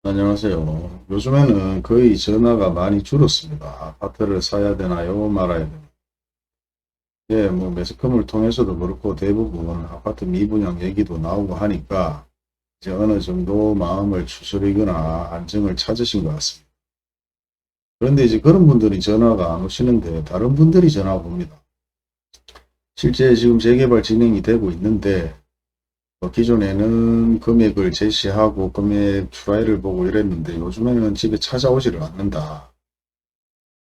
안녕하세요. 요즘에는 거의 전화가 많이 줄었습니다. 아파트를 사야 되나요? 말아야 되나요? 예, 뭐 매스컴을 통해서도 그렇고 대부분 아파트 미분양 얘기도 나오고 하니까 이제 어느 정도 마음을 추스리거나 안정을 찾으신 것 같습니다. 그런데 이제 그런 분들이 전화가 안 오시는데 다른 분들이 전화 옵니다. 실제 지금 재개발 진행이 되고 있는데 기존에는 금액을 제시하고 금액 추라이를 보고 이랬는데 요즘에는 집에 찾아오지를 않는다.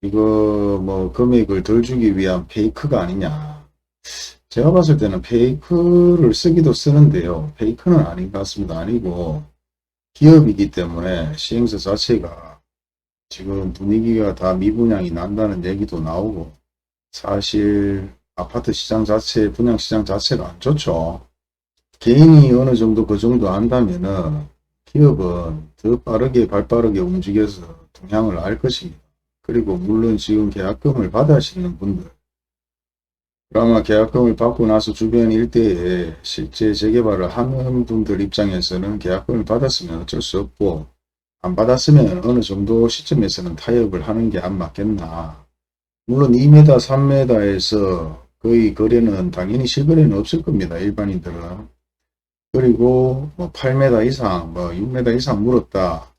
이거 뭐 금액을 덜 주기 위한 페이크가 아니냐. 제가 봤을 때는 페이크를 쓰기도 쓰는데요. 페이크는 아닌 것 같습니다. 아니고 기업이기 때문에 시행사 자체가 지금 분위기가 다 미분양이 난다는 얘기도 나오고 사실 아파트 시장 자체, 분양 시장 자체가 안 좋죠. 개인이 어느 정도 그 정도 한다면은 기업은 더 빠르게 발빠르게 움직여서 동향을 알 것입니다. 그리고 물론 지금 계약금을 받으시는 분들 아마 계약금을 받고 나서 주변 일대에 실제 재개발을 하는 분들 입장에서는 계약금을 받았으면 어쩔 수 없고 안 받았으면 어느 정도 시점에서는 타협을 하는 게 안 맞겠나. 물론 2m, 3m에서 거의 거래는 당연히 실거래는 없을 겁니다. 일반인들은. 그리고 뭐 8m 이상, 뭐 6m 이상 물었다.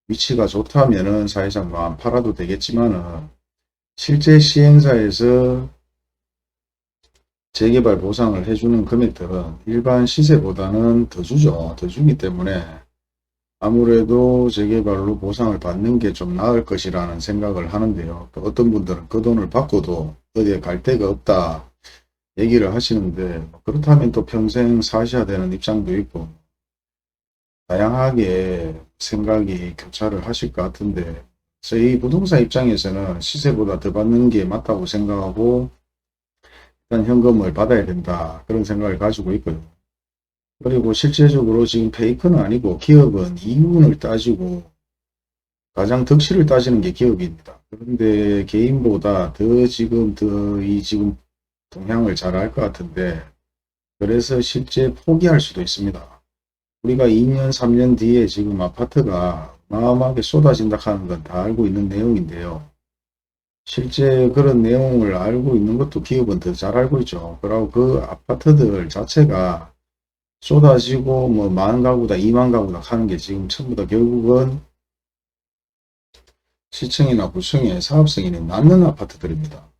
위치가 좋다면은 사실상 뭐 안 팔아도 되겠지만은 실제 시행사에서 재개발 보상을 해주는 금액들은 일반 시세보다는 더 주죠. 더 주기 때문에 아무래도 재개발로 보상을 받는 게 좀 나을 것이라는 생각을 하는데요. 또 어떤 분들은 그 돈을 받고도 어디에 갈 데가 없다 얘기를 하시는데 그렇다면 또 평생 사셔야 되는 입장도 있고 다양하게 생각이 교차를 하실 것 같은데 저희 부동산 입장에서는 시세보다 더 받는 게 맞다고 생각하고 일단 현금을 받아야 된다 그런 생각을 가지고 있고요. 그리고 실제적으로 지금 페이크는 아니고 기업은 이윤을 따지고 가장 덕실을 따지는 게 기업입니다. 그런데 개인보다 더 지금 지금 동향을 잘 알 것 같은데 그래서 실제 포기할 수도 있습니다. 우리가 2년 3년 뒤에 지금 아파트가 어마어마하게 쏟아진다 하는 건 다 알고 있는 내용인데요. 실제 그런 내용을 알고 있는 것도 기업은 더 잘 알고 있죠. 그리고 그 아파트들 자체가 쏟아지고 뭐 10,000가구다 20,000가구다 하는 게 지금 전부 다 결국은 시청이나 구청의 사업성이 낮는 아파트들입니다.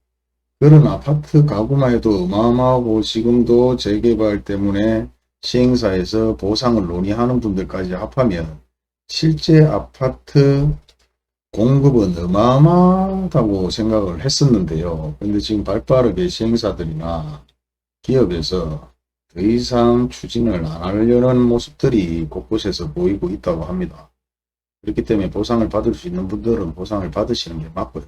그런 아파트 가구만 해도 어마어마하고 지금도 재개발 때문에 시행사에서 보상을 논의하는 분들까지 합하면 실제 아파트 공급은 어마어마하다고 생각을 했었는데요. 근데 지금 발빠르게 시행사들이나 기업에서 더 이상 추진을 안 하려는 모습들이 곳곳에서 보이고 있다고 합니다. 그렇기 때문에 보상을 받을 수 있는 분들은 보상을 받으시는 게 맞고요.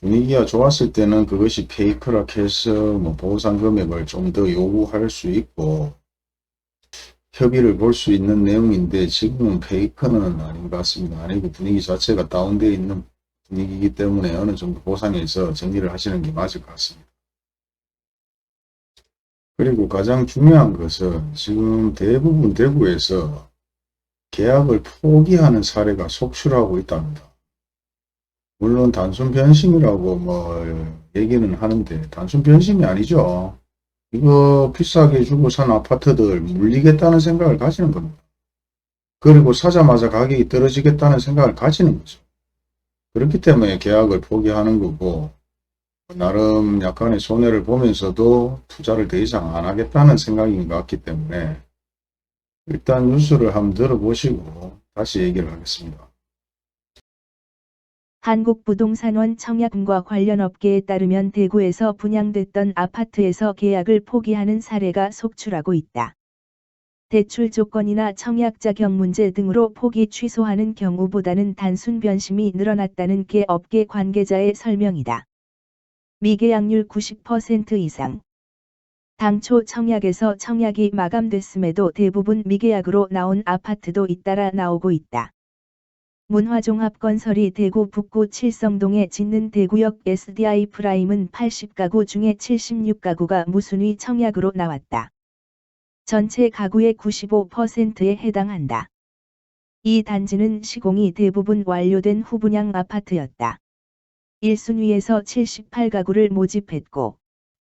분위기가 좋았을 때는 그것이 페이크라 해서 뭐 보상 금액을 좀 더 요구할 수 있고 협의를 볼 수 있는 내용인데 지금은 페이크는 아닌 것 같습니다. 아니고 분위기 자체가 다운되어 있는 분위기이기 때문에 어느 정도 보상해서 정리를 하시는 게 맞을 것 같습니다. 그리고 가장 중요한 것은 지금 대부분 대구에서 계약을 포기하는 사례가 속출하고 있답니다. 물론 단순 변심이라고 뭐 얘기는 하는데 단순 변심이 아니죠. 이거 비싸게 주고 산 아파트들 물리겠다는 생각을 가지는 겁니다. 그리고 사자마자 가격이 떨어지겠다는 생각을 가지는 거죠. 그렇기 때문에 계약을 포기하는 거고 나름 약간의 손해를 보면서도 투자를 더 이상 안 하겠다는 생각인 것 같기 때문에 일단 뉴스를 한번 들어보시고 다시 얘기를 하겠습니다. 한국부동산원 청약과 관련 업계에 따르면 대구에서 분양됐던 아파트에서 계약을 포기하는 사례가 속출하고 있다. 대출 조건이나 청약 자격 문제 등으로 포기 취소하는 경우보다는 단순 변심이 늘어났다는 게 업계 관계자의 설명이다. 미계약률 90% 이상. 당초 청약에서 청약이 마감됐음에도 대부분 미계약으로 나온 아파트도 잇따라 나오고 있다. 문화종합건설이 대구 북구 칠성동에 짓는 대구역 SDI 프라임은 80가구 중에 76가구가 무순위 청약으로 나왔다. 전체 가구의 95%에 해당한다. 이 단지는 시공이 대부분 완료된 후분양 아파트였다. 1순위에서 78가구를 모집했고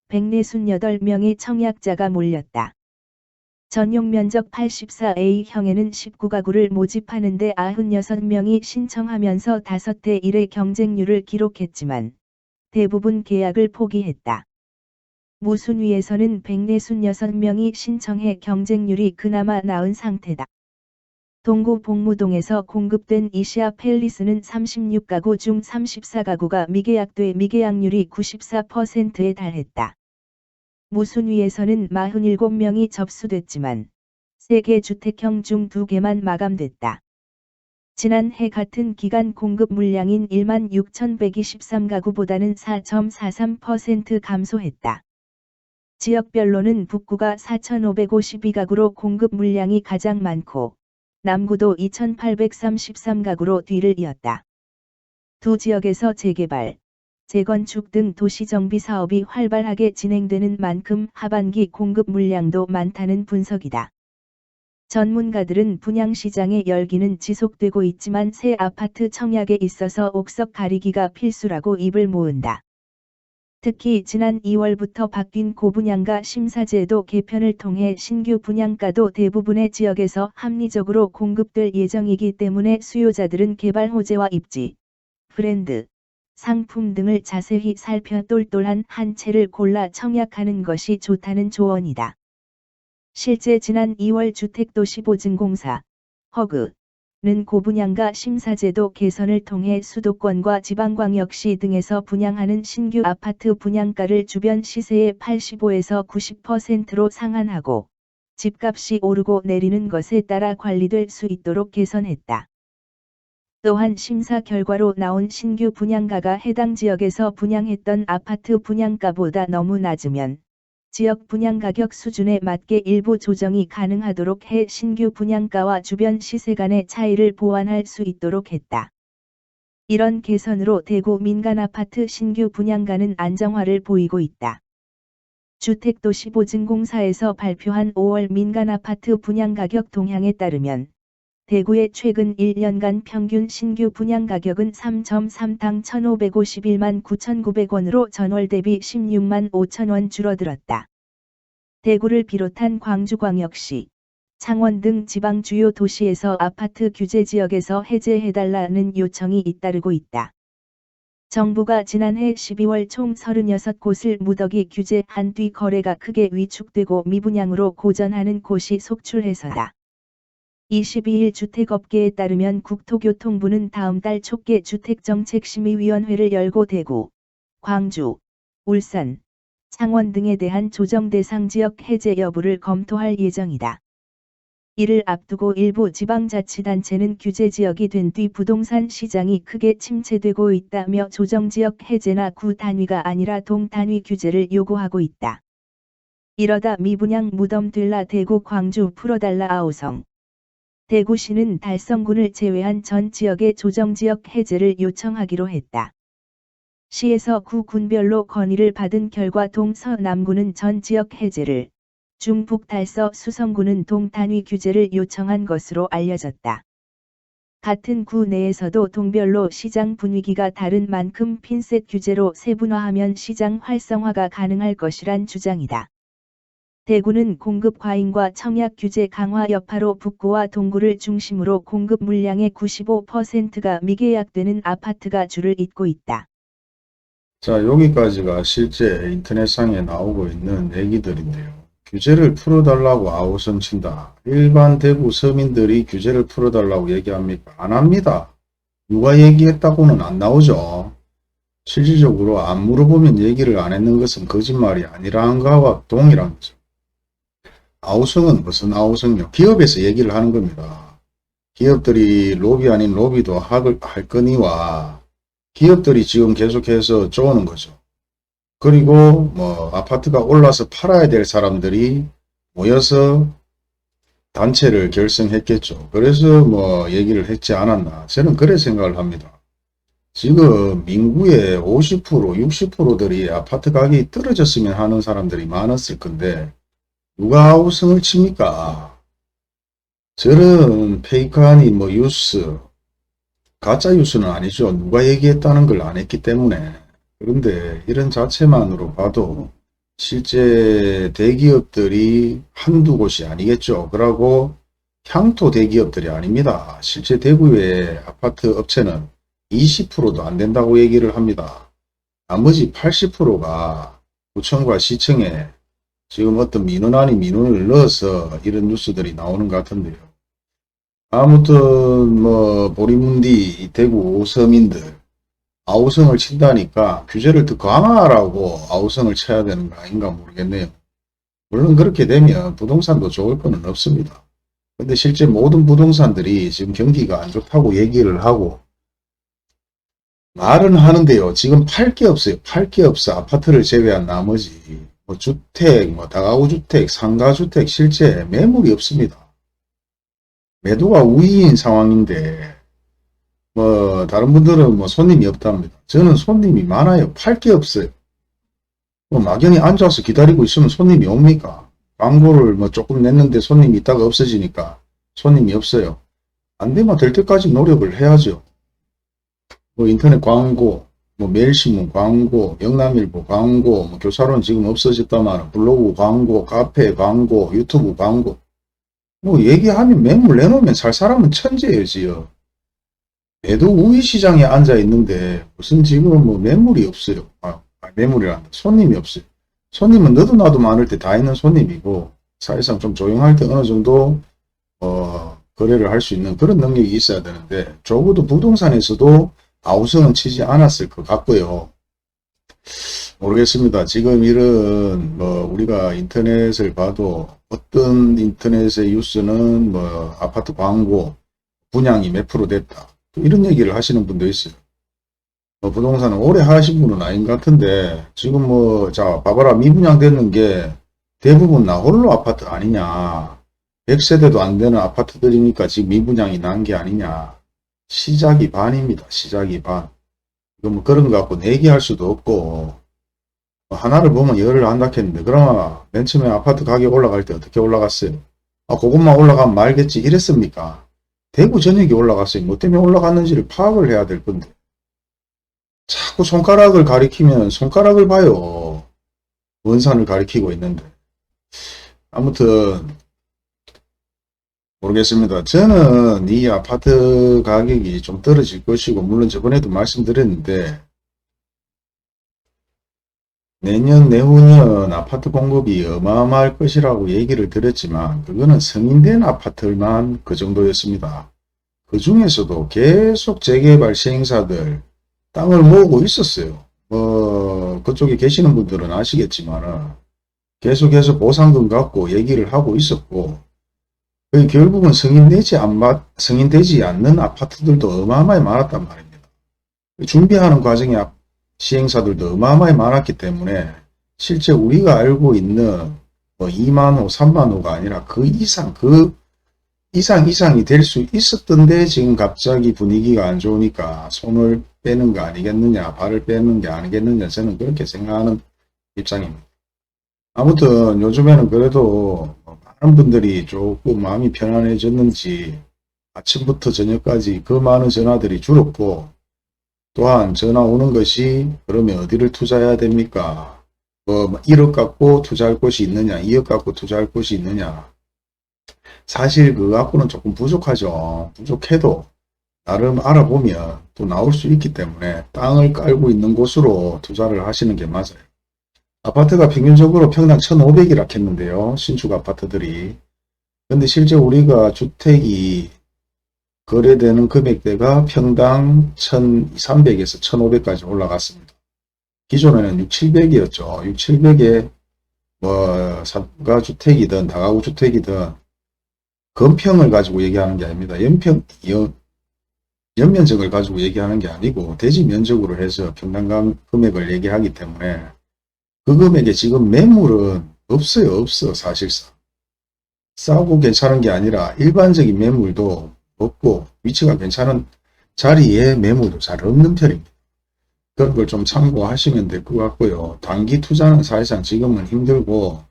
148명의 청약자가 몰렸다. 전용 면적 84A형에는 19가구를 모집하는데 96명이 신청하면서 5대 1의 경쟁률을 기록했지만 대부분 계약을 포기했다. 무순위에서는 146명이 신청해 경쟁률이 그나마 나은 상태다. 동구 복무동에서 공급된 이시아 팰리스는 36가구 중 34가구가 미계약돼 미계약률이 94%에 달했다. 무순위에서는 47명이 접수됐지만 3개 주택형 중 2개만 마감됐다. 지난해 같은 기간 공급 물량인 16,123가구보다는 4.43% 감소했다. 지역별로는 북구가 4,552가구로 공급 물량이 가장 많고 남구도 2,833가구로 뒤를 이었다. 두 지역에서 재개발, 재건축 등 도시정비 사업이 활발하게 진행되는 만큼 하반기 공급 물량도 많다는 분석이다. 전문가들은 분양시장의 열기는 지속되고 있지만 새 아파트 청약에 있어서 옥석 가리기가 필수라고 입을 모은다. 특히 지난 2월부터 바뀐 고분양가 심사제도 개편을 통해 신규 분양가도 대부분의 지역에서 합리적으로 공급될 예정이기 때문에 수요자들은 개발 호재와 입지, 브랜드, 상품 등을 자세히 살펴 똘똘한 한 채를 골라 청약하는 것이 좋다는 조언이다. 실제 지난 2월 주택도시보증공사, 허그는 고분양가 심사제도 개선을 통해 수도권과 지방광역시 등에서 분양하는 신규 아파트 분양가를 주변 시세의 85에서 90%로 상한하고 집값이 오르고 내리는 것에 따라 관리될 수 있도록 개선했다. 또한 심사 결과로 나온 신규 분양가가 해당 지역에서 분양했던 아파트 분양가보다 너무 낮으면 지역 분양가격 수준에 맞게 일부 조정이 가능하도록 해 신규 분양가와 주변 시세 간의 차이를 보완할 수 있도록 했다. 이런 개선으로 대구 민간아파트 신규 분양가는 안정화를 보이고 있다. 주택도시보증공사에서 발표한 5월 민간아파트 분양가격 동향에 따르면 대구의 최근 1년간 평균 신규 분양가격은 3.3당 1,551만 9,900원으로 전월 대비 16만 5천원 줄어들었다. 대구를 비롯한 광주광역시, 창원 등 지방 주요 도시에서 아파트 규제 지역에서 해제해달라는 요청이 잇따르고 있다. 정부가 지난해 12월 총 36곳을 무더기 규제한 뒤 거래가 크게 위축되고 미분양으로 고전하는 곳이 속출해서다. 22일 주택업계에 따르면 국토교통부는 다음 달 초께 주택정책심의위원회를 열고 대구, 광주, 울산, 창원 등에 대한 조정 대상 지역 해제 여부를 검토할 예정이다. 이를 앞두고 일부 지방자치단체는 규제 지역이 된 뒤 부동산 시장이 크게 침체되고 있다며 조정지역 해제나 구 단위가 아니라 동 단위 규제를 요구하고 있다. 이러다 미분양 무덤 될라 대구 광주 풀어달라 아우성. 대구시는 달성군을 제외한 전 지역의 조정지역 해제를 요청하기로 했다. 시에서 구 군별로 건의를 받은 결과 동서 남구는 전 지역 해제를, 중북 달서 수성구는 동 단위 규제를 요청한 것으로 알려졌다. 같은 구 내에서도 동별로 시장 분위기가 다른 만큼 핀셋 규제로 세분화하면 시장 활성화가 가능할 것이란 주장이다. 대구는 공급 과잉과 청약 규제 강화 여파로 북구와 동구를 중심으로 공급 물량의 95%가 미계약되는 아파트가 줄을 잇고 있다. 자, 여기까지가 실제 인터넷상에 나오고 있는 얘기들인데요. 규제를 풀어달라고 아우성 친다. 일반 대구 서민들이 규제를 풀어달라고 얘기합니까? 안 합니다. 누가 얘기했다고는 안 나오죠. 실질적으로 안 물어보면 얘기를 안 했는 것은 거짓말이 아니라는 거와 동일한 거죠. 아우성은 무슨 아우성요? 기업에서 얘기를 하는 겁니다. 기업들이 로비 아닌 로비도 할 거니와 기업들이 지금 계속해서 쪼는 거죠. 그리고 뭐 아파트가 올라서 팔아야 될 사람들이 모여서 단체를 결성했겠죠. 그래서 뭐 얘기를 했지 않았나. 저는 그래 생각을 합니다. 지금 인구의 50%, 60%들이 아파트 가격이 떨어졌으면 하는 사람들이 많았을 건데 누가 우승을 칩니까? 저런 페이크 아닌 뭐 뉴스, 가짜 뉴스는 아니죠. 누가 얘기했다는 걸 안 했기 때문에. 그런데 이런 자체만으로 봐도 실제 대기업들이 한두 곳이 아니겠죠. 그러고 향토 대기업들이 아닙니다. 실제 대구의 아파트 업체는 20%도 안 된다고 얘기를 합니다. 나머지 80%가 구청과 시청에 지금 어떤 민원 아닌 민원을 넣어서 이런 뉴스들이 나오는 것 같은데요. 아무튼 뭐 보리문디 대구 서민들 아우성을 친다니까 규제를 더 강화하라고 아우성을 쳐야 되는 거 아닌가 모르겠네요. 물론 그렇게 되면 부동산도 좋을 거는 없습니다. 근데 실제 모든 부동산들이 지금 경기가 안 좋다고 얘기를 하고 말은 하는데요. 지금 팔 게 없어요. 팔 게 없어. 아파트를 제외한 나머지 뭐 주택, 뭐 다가구 주택, 상가 주택 실제 매물이 없습니다. 매도가 우위인 상황인데 뭐 다른 분들은 뭐 손님이 없답니다. 저는 손님이 많아요. 팔 게 없어요. 뭐 막연히 앉아서 기다리고 있으면 손님이 옵니까? 광고를 뭐 조금 냈는데 손님이 있다가 없어지니까 손님이 없어요. 안 되면 될 때까지 노력을 해야죠. 뭐 인터넷 광고, 뭐 매일신문 광고, 영남일보 광고, 뭐 교사론 지금 없어졌다만 블로그 광고, 카페 광고, 유튜브 광고. 뭐 얘기하면 매물 내놓으면 살 사람은 천재예요. 매도 우위 시장에 앉아 있는데 무슨 지금 뭐 매물이 없어요. 매물이란다. 손님이 없어요. 손님은 너도 나도 많을 때 다 있는 손님이고 사실상 좀 조용할 때 어느 정도 거래를 할 수 있는 그런 능력이 있어야 되는데 적어도 부동산에서도 아우성은 치지 않았을 것 같고요. 모르겠습니다. 지금 이런 뭐 우리가 인터넷을 봐도 어떤 인터넷의 뉴스는 뭐 아파트 광고 분양이 몇 프로 됐다. 이런 얘기를 하시는 분도 있어요. 뭐 부동산은 오래 하신 분은 아닌 것 같은데 지금 뭐 자 봐봐라 미분양 됐는 게 대부분 나 홀로 아파트 아니냐. 100세대도 안 되는 아파트들이니까 지금 미분양이 난 게 아니냐. 시작이 반입니다. 시작이 반. 이거 뭐 그런 거 갖고 내기할 수도 없고 뭐 하나를 보면 열을 한다 했는데 그러나 맨 처음에 아파트 가격 올라갈 때 어떻게 올라갔어요? 그것만 올라가면 말겠지 이랬습니까? 대구 전역이 올라갔어요. 뭐 때문에 올라갔는지를 파악을 해야 될 건데 자꾸 손가락을 가리키면 손가락을 봐요. 원산을 가리키고 있는데 아무튼 모르겠습니다. 저는 이 아파트 가격이 좀 떨어질 것이고 물론 저번에도 말씀드렸는데 내년 내후년 아파트 공급이 어마어마할 것이라고 얘기를 드렸지만 그거는 승인된 아파트만 그 정도였습니다. 그 중에서도 계속 재개발 시행사들 땅을 모으고 있었어요. 그쪽에 계시는 분들은 아시겠지만 계속해서 보상금 갖고 얘기를 하고 있었고 결국은 승인되지 않는 아파트들도 어마어마하게 많았단 말입니다. 준비하는 과정에 시행사들도 어마어마하게 많았기 때문에 실제 우리가 알고 있는 뭐 2만 호, 3만 호가 아니라 그 이상이 될 수 있었던데 지금 갑자기 분위기가 안 좋으니까 손을 빼는 거 아니겠느냐, 발을 빼는 게 아니겠느냐 저는 그렇게 생각하는 입장입니다. 아무튼 요즘에는 그래도 많은 분들이 조금 마음이 편안해졌는지 아침부터 저녁까지 그 많은 전화들이 줄었고 또한 전화 오는 것이 그러면 어디를 투자해야 됩니까? 뭐 1억 갖고 투자할 곳이 있느냐, 2억 갖고 투자할 곳이 있느냐. 사실 그거 갖고는 조금 부족하죠. 부족해도 나름 알아보면 또 나올 수 있기 때문에 땅을 깔고 있는 곳으로 투자를 하시는 게 맞아요. 아파트가 평균적으로 평당 1,500이라 했는데요. 신축 아파트들이. 근데 실제 우리가 주택이 거래되는 금액대가 평당 1,300에서 1,500까지 올라갔습니다. 기존에는 6, 700이었죠. 6, 700에 뭐 상가주택이든 다가구주택이든 건평을 가지고 얘기하는 게 아닙니다. 연면적을 가지고 얘기하는 게 아니고 대지 면적으로 해서 평당 금액을 얘기하기 때문에 그 금액에 지금 매물은 없어요. 없어 사실상. 싸고 괜찮은 게 아니라 일반적인 매물도 없고 위치가 괜찮은 자리에 매물도 잘 없는 편입니다. 그런 걸 좀 참고하시면 될 것 같고요. 단기 투자는 사실상 지금은 힘들고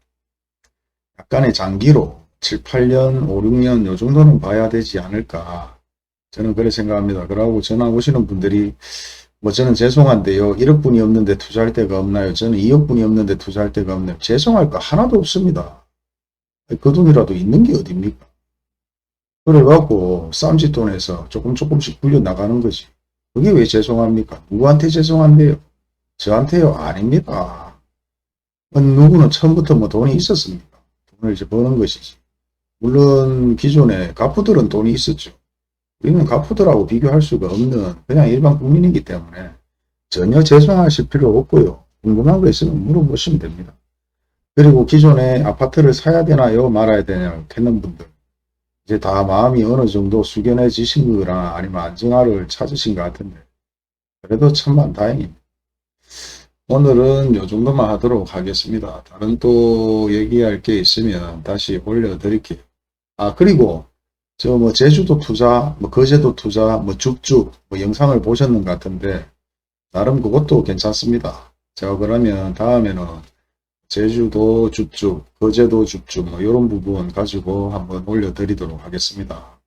약간의 장기로 7, 8년, 5, 6년 요 정도는 봐야 되지 않을까. 저는 그렇게 생각합니다. 그러고 전화 오시는 분들이 뭐 저는 죄송한데요. 1억 분이 없는데 투자할 데가 없나요? 저는 2억 분이 없는데 투자할 데가 없나요? 죄송할 거 하나도 없습니다. 그 돈이라도 있는 게 어딥니까? 그래갖고 쌈짓돈에서 조금씩 굴려 나가는 거지. 그게 왜 죄송합니까? 누구한테 죄송한데요? 저한테요? 아닙니다. 누구는 처음부터 뭐 돈이 있었습니까? 돈을 이제 버는 것이지. 물론 기존에 가푸들은 돈이 있었죠. 우리는 가푸들하고 비교할 수가 없는 그냥 일반 국민이기 때문에 전혀 죄송하실 필요 없고요. 궁금한 거 있으면 물어보시면 됩니다. 그리고 기존에 아파트를 사야 되나요? 말아야 되나요? 캐는 분들. 이제 다 마음이 어느 정도 숙연해지신 거나 아니면 안정화를 찾으신 것 같은데. 그래도 천만 다행입니다. 오늘은 요 정도만 하도록 하겠습니다. 다른 또 얘기할 게 있으면 다시 올려드릴게요. 아, 그리고 저 뭐 제주도 투자, 뭐 거제도 투자, 뭐 쭉쭉 뭐 영상을 보셨는 것 같은데 나름 그것도 괜찮습니다. 제가 그러면 다음에는 제주도 쭉쭉, 거제도 쭉쭉 뭐 이런 부분 가지고 한번 올려드리도록 하겠습니다.